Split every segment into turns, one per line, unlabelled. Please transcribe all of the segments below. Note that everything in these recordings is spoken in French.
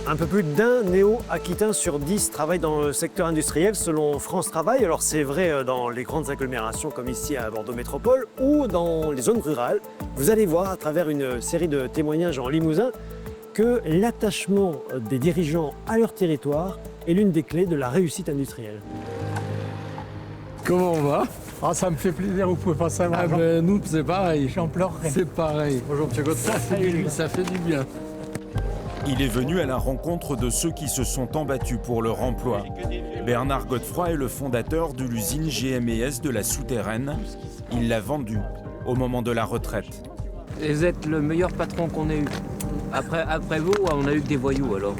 Un peu plus d'un néo-aquitain sur 10 travaille dans le secteur industriel selon France Travail. Alors c'est vrai dans les grandes agglomérations comme ici à Bordeaux Métropole ou dans les zones rurales. Vous allez voir à travers une série de témoignages en Limousin que l'attachement des dirigeants à leur territoire est l'une des clés de la réussite industrielle.
Comment on va?
Ah, ça me fait plaisir, vous pouvez pas savoir.
Nous, c'est pareil.
J'en pleurerai.
C'est pareil. Bonjour, M. Godefroy. Ça fait du bien.
Il est venu à la rencontre de ceux qui se sont embattus pour leur emploi. Bernard Godefroy est le fondateur de l'usine GMES de la Souterraine. Il l'a vendue au moment de la retraite.
Vous êtes le meilleur patron qu'on ait eu. Après vous, on a eu que des voyous alors.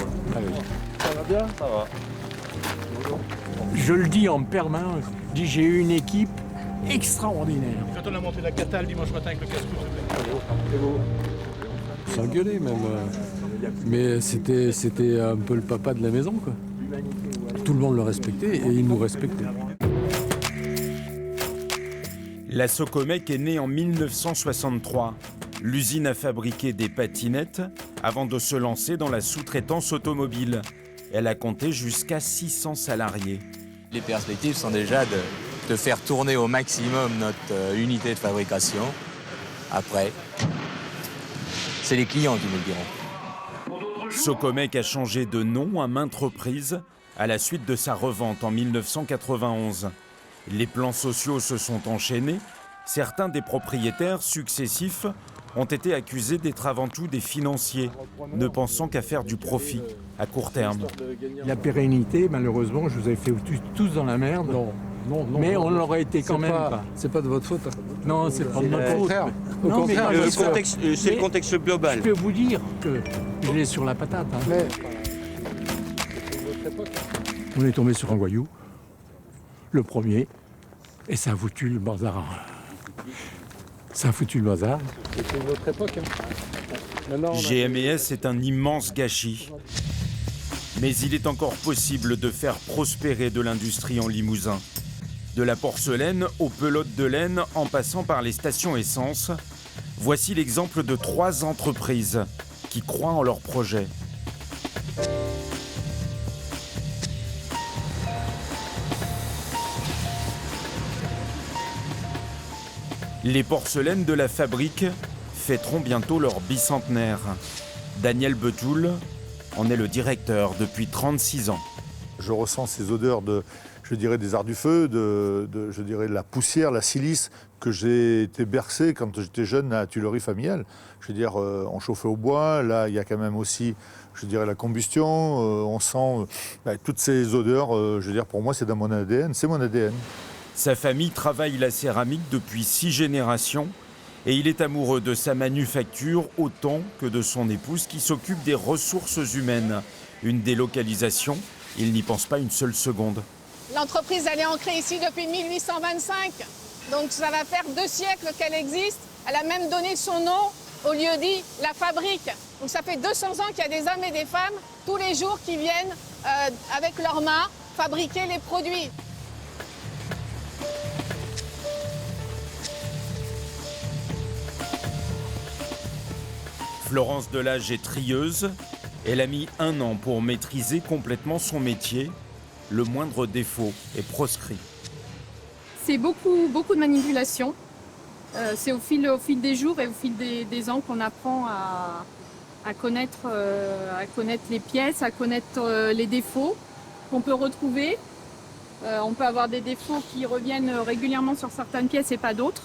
Ça va bien? Ça va.
Je le dis en permanence, je dis j'ai eu une équipe extraordinaire.
Quand on a monté la Cata le dimanche matin avec le casse-cou,
S'engueuler même. Mais c'était un peu le papa de la maison, quoi. Tout le monde le respectait et il nous respectait.
La Socomec est née en 1963. L'usine a fabriqué des patinettes avant de se lancer dans la sous-traitance automobile. Elle a compté jusqu'à 600 salariés.
Les perspectives sont déjà de faire tourner au maximum notre unité de fabrication. Après, c'est les clients qui nous le diront.
Socomec a changé de nom à maintes reprises à la suite de sa revente en 1991. Les plans sociaux se sont enchaînés. Certains des propriétaires successifs ont été accusés d'être avant tout des financiers, ne pensant qu'à faire du profit à court terme.
La pérennité, malheureusement, je vous ai fait tous dans la merde.
Non,
mais on l'aurait été quand même pas.
C'est pas de votre faute.
Non, c'est pas de notre faute.
Au contraire,
c'est le contexte global.
Je peux vous dire que je l'ai sur la patate. Hein.
Mais
On est tombé sur un voyou, le premier, et ça a foutu le bazar. Ça a foutu le bazar.
c'était une autre époque. Maintenant,
GMES est un immense gâchis. Mais il est encore possible de faire prospérer de l'industrie en Limousin. De la porcelaine aux pelotes de laine en passant par les stations essence, voici l'exemple de 3 entreprises qui croient en leur projet. Les porcelaines de la fabrique fêteront bientôt leur bicentenaire. Daniel Betoul en est le directeur depuis 36 ans.
Je ressens ces odeurs des arts du feu, de la poussière, la silice, que j'ai été bercé quand j'étais jeune à la tuilerie familiale. On chauffait au bois, là il y a quand même aussi, la combustion, on sent toutes ces odeurs, pour moi c'est dans mon ADN, c'est mon ADN.
Sa famille travaille la céramique depuis 6 générations et il est amoureux de sa manufacture autant que de son épouse qui s'occupe des ressources humaines. Une délocalisation, il n'y pense pas une seule seconde.
L'entreprise, elle est ancrée ici depuis 1825, donc ça va faire 2 siècles qu'elle existe. Elle a même donné son nom au lieu-dit La Fabrique. Donc ça fait 200 ans qu'il y a des hommes et des femmes tous les jours qui viennent avec leurs mains fabriquer les produits.
Florence Delage est trieuse. Elle a mis 1 an pour maîtriser complètement son métier. Le moindre défaut est proscrit.
C'est beaucoup de manipulation. C'est au fil des jours et au fil des ans qu'on apprend à connaître les pièces, à connaître les défauts qu'on peut retrouver. On peut avoir des défauts qui reviennent régulièrement sur certaines pièces et pas d'autres.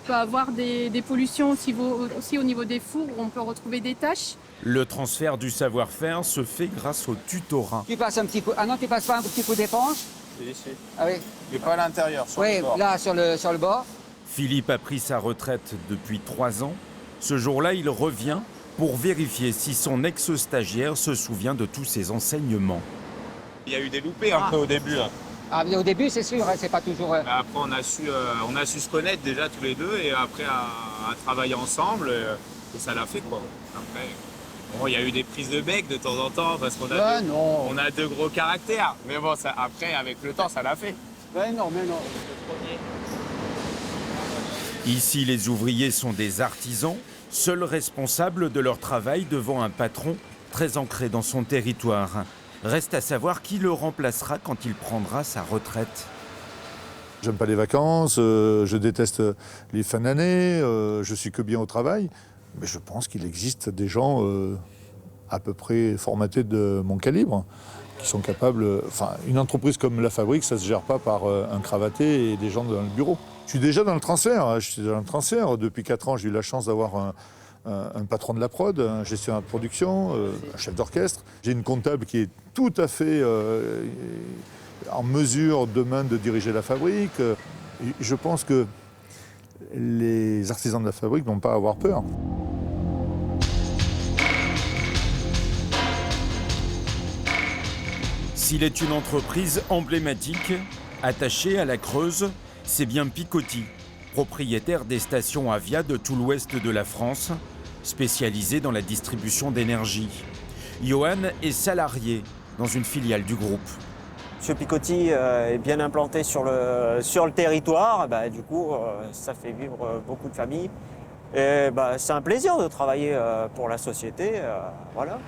On peut avoir des pollutions aussi au niveau des fours où on peut retrouver des taches.
Le transfert du savoir-faire se fait grâce au tutorat.
Tu passes un petit coup. Ah non, tu passes pas un petit coup d'éponge?
Si.
Ah oui.
Mais pas à l'intérieur, sur
Oui,
le bord.
là, sur le bord.
Philippe a pris sa retraite depuis 3 ans. Ce jour-là, il revient pour vérifier si son ex-stagiaire se souvient de tous ses enseignements.
Il y a eu des loupés un peu au début.
Ah, mais au début, c'est sûr, hein, c'est pas toujours...
Après, on a su se connaître déjà tous les deux et après à travailler ensemble. Et ça l'a fait, quoi. Après, bon, il y a eu des prises de bec de temps en temps parce qu'on a, on a 2 gros caractères. Mais bon, après, avec le temps, ça l'a fait.
Mais non.
Ici, les ouvriers sont des artisans, seuls responsables de leur travail devant un patron très ancré dans son territoire. Reste à savoir qui le remplacera quand il prendra sa retraite.
J'aime pas les vacances, je déteste les fins d'année, je suis que bien au travail. Mais je pense qu'il existe des gens à peu près formatés de mon calibre, qui sont capables... Enfin, une entreprise comme La Fabrique, ça ne se gère pas par un cravaté et des gens dans le bureau. Je suis déjà dans le transfert. Depuis 4 ans, j'ai eu la chance d'avoir un patron de la prod, un gestionnaire de production, un chef d'orchestre. J'ai une comptable qui est tout à fait en mesure demain de diriger La Fabrique. Et je pense que les artisans de La Fabrique n'ont pas à avoir peur.
S'il est une entreprise emblématique, attachée à la Creuse, c'est bien Picoty, propriétaire des stations Avia de tout l'ouest de la France, spécialisé dans la distribution d'énergie. Johan est salarié dans une filiale du groupe.
Monsieur Picoty est bien implanté sur le territoire, du coup ça fait vivre beaucoup de familles. Et c'est un plaisir de travailler pour la société, voilà.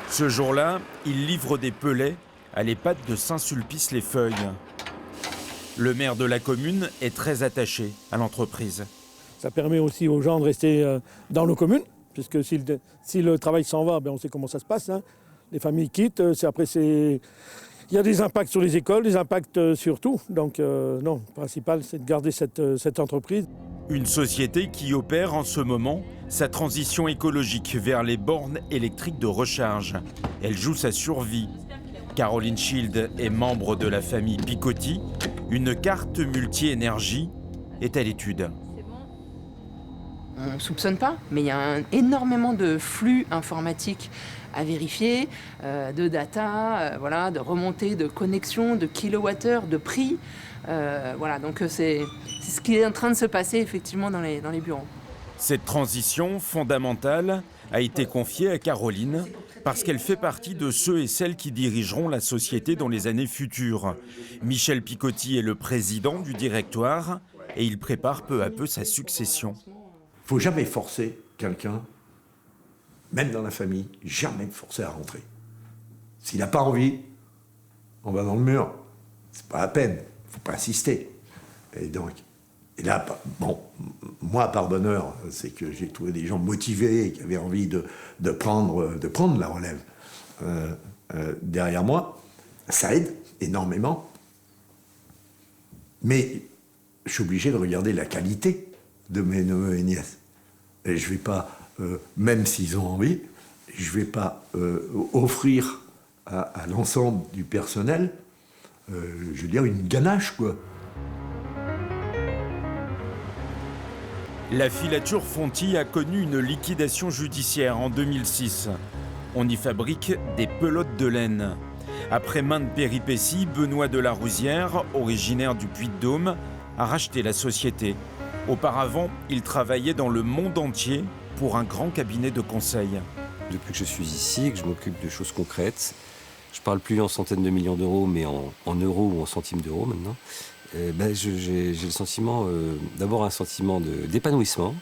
Ce jour-là, il livre des pellets à l'EHPAD de Saint-Sulpice-les-Feuilles. Le maire de la commune est très attaché à l'entreprise.
Ça permet aussi aux gens de rester dans nos communes, puisque si le travail s'en va, on sait comment ça se passe. Hein. Les familles quittent, il y a des impacts sur les écoles, des impacts sur tout. Donc non, le principal, c'est de garder cette entreprise.
Une société qui opère en ce moment sa transition écologique vers les bornes électriques de recharge. Elle joue sa survie. Caroline Schild est membre de la famille Picoty. Une carte multi-énergie est à l'étude.
On ne soupçonne pas, mais il y a énormément de flux informatiques à vérifier, de data, de remontée, de connexion, de kilowattheures, de prix. Donc c'est ce qui est en train de se passer effectivement dans les bureaux.
Cette transition fondamentale a été confiée à Caroline parce qu'elle fait partie de ceux et celles qui dirigeront la société dans les années futures. Michel Picoty est le président du directoire et il prépare peu à peu sa succession.
Il ne faut jamais forcer quelqu'un, même dans la famille, jamais le forcer à rentrer. S'il n'a pas envie, on va dans le mur. C'est pas la peine, il ne faut pas insister. Et là, moi, par bonheur, c'est que j'ai trouvé des gens motivés, qui avaient envie de prendre la relève derrière moi. Ça aide énormément. Mais je suis obligé de regarder la qualité de mes neveux et nièces. Et je ne vais pas, même s'ils ont envie, je ne vais pas offrir à l'ensemble du personnel, une ganache, quoi.
La filature Fonty a connu une liquidation judiciaire en 2006. On y fabrique des pelotes de laine. Après maintes péripéties, Benoît de la Rousière, originaire du Puy-de-Dôme, a racheté la société. Auparavant, il travaillait dans le monde entier pour un grand cabinet de conseil.
Depuis que je suis ici, que je m'occupe de choses concrètes, je ne parle plus en centaines de millions d'euros, mais en euros ou en centimes d'euros maintenant. J'ai le sentiment, d'abord un sentiment d'épanouissement,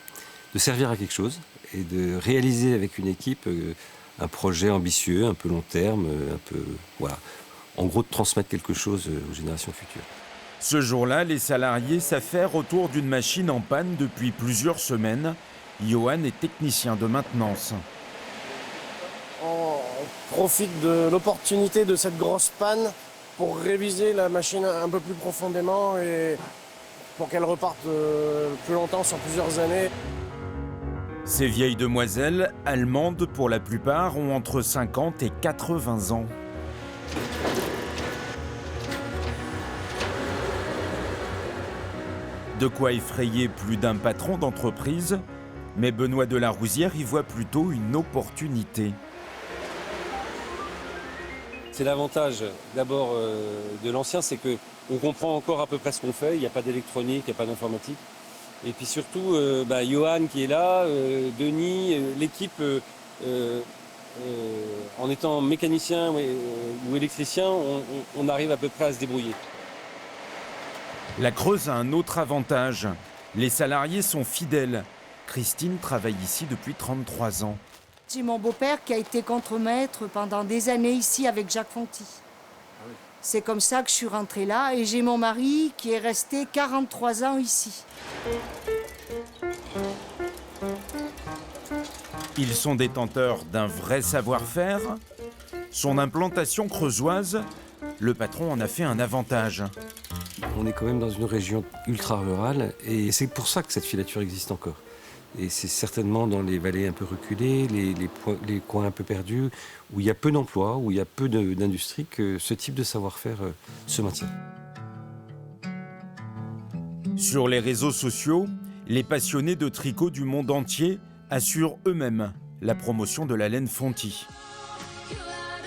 de servir à quelque chose et de réaliser avec une équipe un projet ambitieux, un peu long terme, en gros de transmettre quelque chose aux générations futures.
Ce jour-là, les salariés s'affairent autour d'une machine en panne depuis plusieurs semaines. Johan est technicien de maintenance.
On profite de l'opportunité de cette grosse panne pour réviser la machine un peu plus profondément et pour qu'elle reparte plus longtemps, sur plusieurs années.
Ces vieilles demoiselles, allemandes pour la plupart, ont entre 50 et 80 ans. De quoi effrayer plus d'un patron d'entreprise, mais Benoît de la Rousière y voit plutôt une opportunité.
C'est l'avantage d'abord de l'ancien, c'est qu'on comprend encore à peu près ce qu'on fait, il n'y a pas d'électronique, il n'y a pas d'informatique. Et puis surtout, Johan qui est là, Denis, l'équipe, en étant mécanicien ou électricien, on arrive à peu près à se débrouiller.
La Creuse a un autre avantage, les salariés sont fidèles. Christine travaille ici depuis 33 ans.
J'ai mon beau-père qui a été contremaître pendant des années ici avec Jacques Fonty. C'est comme ça que je suis rentrée là et j'ai mon mari qui est resté 43 ans ici.
Ils sont détenteurs d'un vrai savoir-faire. Son implantation creusoise, le patron en a fait un avantage.
On est quand même dans une région ultra rurale et c'est pour ça que cette filature existe encore. Et c'est certainement dans les vallées un peu reculées, les coins un peu perdus, où il y a peu d'emplois, où il y a peu d'industrie, que ce type de savoir-faire se maintient.
Sur les réseaux sociaux, les passionnés de tricot du monde entier assurent eux-mêmes la promotion de la laine Fonty.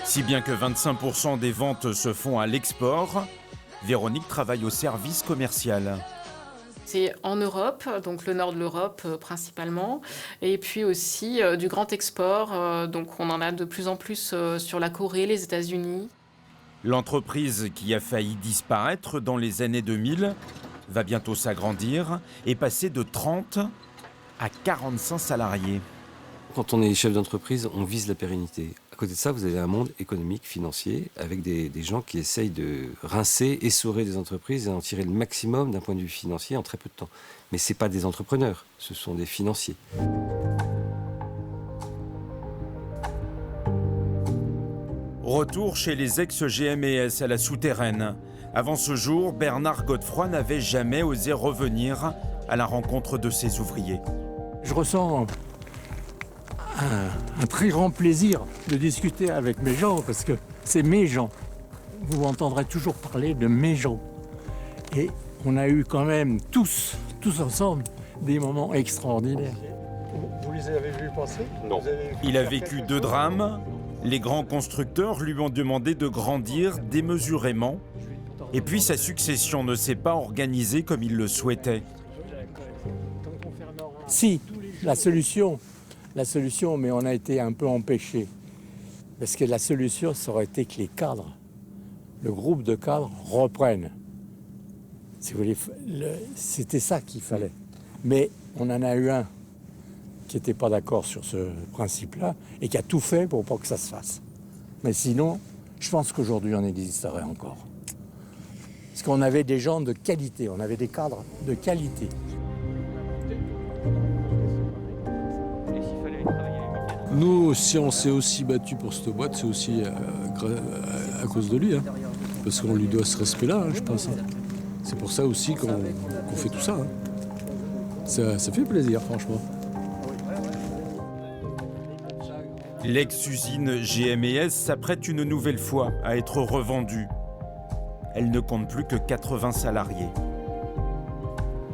Si bien que 25% des ventes se font à l'export, Véronique travaille au service commercial.
C'est en Europe, donc le nord de l'Europe principalement, et puis aussi du grand export, donc on en a de plus en plus sur la Corée, les États-Unis.
L'entreprise qui a failli disparaître dans les années 2000 va bientôt s'agrandir et passer de 30 à 45 salariés.
Quand on est chef d'entreprise, on vise la pérennité. À côté de ça, vous avez un monde économique, financier, avec des gens qui essayent de rincer, essorer des entreprises et en tirer le maximum d'un point de vue financier en très peu de temps. Mais ce n'est pas des entrepreneurs, ce sont des financiers.
Retour chez les ex-GMS à la souterraine. Avant ce jour, Bernard Godefroy n'avait jamais osé revenir à la rencontre de ses ouvriers.
Je ressens un très grand plaisir de discuter avec mes gens, parce que c'est mes gens. Vous entendrez toujours parler de mes gens. Et on a eu quand même tous ensemble, des moments extraordinaires.
Vous les avez vus passer?
Non. Il a vécu 2 drames. Les grands constructeurs lui ont demandé de grandir démesurément. Et puis sa succession ne s'est pas organisée comme il le souhaitait.
Si, la solution, mais on a été un peu empêchés. Parce que la solution, ça aurait été que les cadres, le groupe de cadres, reprennent. Si vous voulez, c'était ça qu'il fallait. Mais on en a eu un qui n'était pas d'accord sur ce principe-là et qui a tout fait pour pas que ça se fasse. Mais sinon, je pense qu'aujourd'hui, on existerait encore. Parce qu'on avait des gens de qualité, on avait des cadres de qualité.
Nous, si on s'est aussi battu pour cette boîte, c'est aussi à cause de lui. Hein. Parce qu'on lui doit ce respect-là, hein, je pense. Hein. C'est pour ça aussi qu'on fait tout ça, hein. Ça fait plaisir, franchement.
L'ex-usine GMS s'apprête une nouvelle fois à être revendue. Elle ne compte plus que 80 salariés.